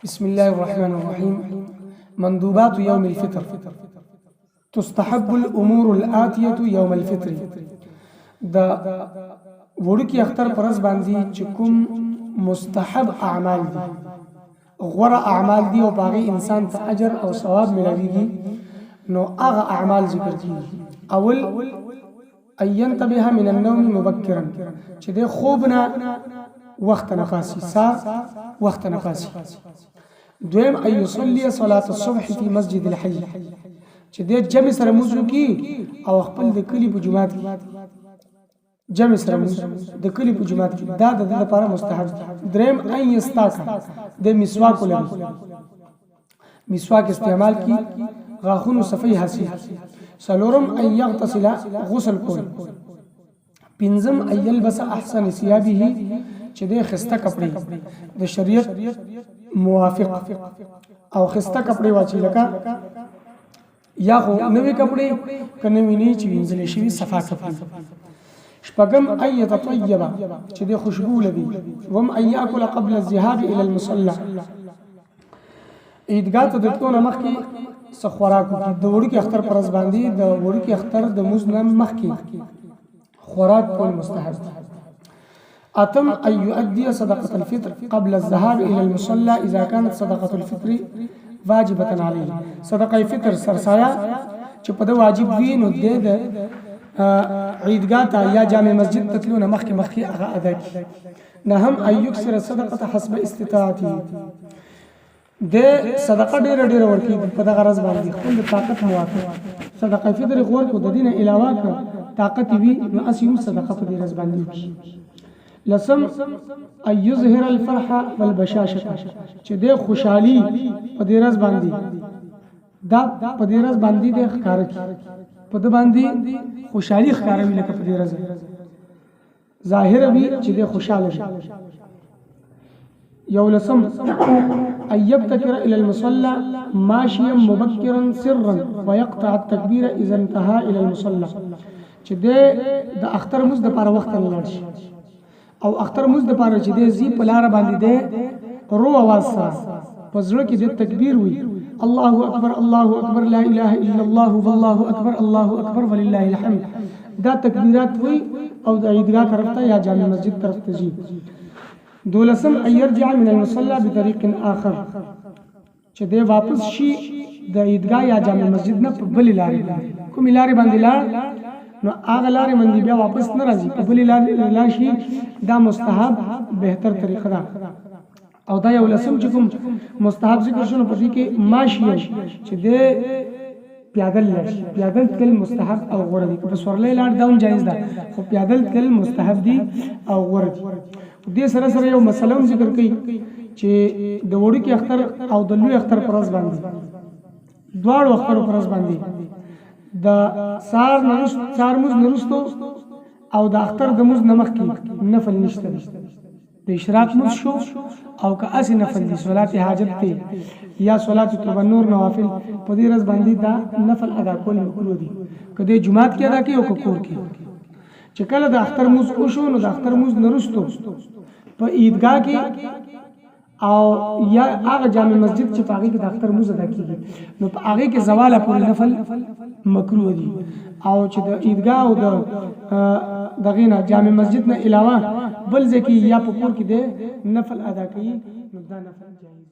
بسم الله الرحمن الرحيم. مندوبات يوم الفطر. تستحب الأمور الآتية يوم الفطر. دا وړوکی اختر پرز باندې چې کوم مستحب اعمال دي، غوره اعمال دي او باغی انسان ته اجر او ثواب ملويږي، نو هغه اعمال ذکر کیږي. اول ان ينتبه من النوم مبكرا، چې د خوبنا وخت نفاسي سار وخت نفاسي. دویم ان يصلي صلاه الصبح في مسجد الحي، چې د جمع سره موضوع کی او خپل د کلی په جمعات کې جمع سره د کلی په جمعات کې دا د لپاره مستحب. دریم ان يستاکا، د مسواک لري، مسواک استعمال کی غاخونو صفای حاصل. سلورم ان يغتسل، غسل کول. پنځم ان يلبس احسن ثيابه، چې د خسته کپڑے د شریعت موافق او خسته کپڑے واچي، لکه یا خو نوې کپڑے کنه ویني چې وینځل شي صفا کپڑے. شپږم ان يتطيب، چې د خوشبو لګي. وم ان ياكل قبل الذهاب الى المصلى، عیدګاه ته د تلو مخکې خوراک وکړي. د وړوکي اختر پرز باندې د وړوکي اختر د مزنم مخکې خوراک کول مستحب. اتم ان يؤدي صدقه الفطر قبل الذهاب الى المصلى اذا كانت صدقه الفطر واجبه عليه. صدقه فطر سرسایا چې په د واجب وي نو د عیدګاه ته یا جامع مسجد ته تلو مخکې هغه ادا کړي. نه هم ان يكسر الصدقه حسب استطاعته، د صدقه ډیره ورکړي په دغه غرض باندې خپل طاقت موافق. صدقه فطر غوړ کو د دین علاوه طاقت وي نو اسیم صدقه په دې غرض باندې وکړي. لسم ان يظهر الفرح والبشاشه، چې د خوشحالي په دې غرض باندې دا په دې غرض باندې د ښکار کی په دې باندې خوشحالي ښکاروي، لکه په دې غرض ظاهر وي چې د خوشاله شي. یولسم ان يبتكر الى المصلى ماشيا مبكرا سرا ويقطع التكبير اذا انتهى الى المصلى، چې د اختر مز د لپاره وخت نه لړ شي او اختر مز د لپاره چې د زی په لار باندې د رو आवाज سره پزړه کې د تکبیر وي، الله اکبر الله اکبر لا اله الا الله والله اکبر الله اکبر ولله الحمد. دا تکبیرات وي او د عیدګاه طرف ته یا جامع مسجد طرف ته ځي. دولسم ان يرجع من المصلى بطريق اخر، چې د واپس شي د عیدګاه یا جامع مسجد نه په بل لارې باندې، کوم لارې باندې لاړ نو هغه لارې باندې بیا واپس نه راځي، په بل لارې لاړ شي. دا مستحب بهتر طریقه ده. او دا یو لسم چې کوم مستحب ذکر شونه په دې کې ماشي، چې د پیادل لشي، پیادل تل مستحب او غوړه دي. په سورلې لاړ داون جایز ده، خو پیادل تل مستحب دي او غوړه دي. دې سره یو مسله ذکر کړي چې د وړوکي اختر او د لوی اختر پرز باندې دواړو اختر پرز باندې د سار مز نرستو او د اختر د مز نمخ کې نفل نشته. د اشراق مز شو او که اسی نفل دي، صلات حاجت ته یا صلات تبنور نوافل په دې رز باندې دا نفل ادا کول مکروه دي، کله جمعات کې ادا کوي او کور کې. چې کله د اختر موز وشو نو د اختر موز نرستو په عیدګاه کې او یا هغه جامع مسجد چې په هغه کې د اختر موز ادا کیږي نو په هغه کې زواله پورې نفل مکروه دي. او چې د عیدګاه او د دغه نه جامع مسجد نه علاوه بل ځکه یا په کور کې د نفل ادا کوي نو دا نفل جایز.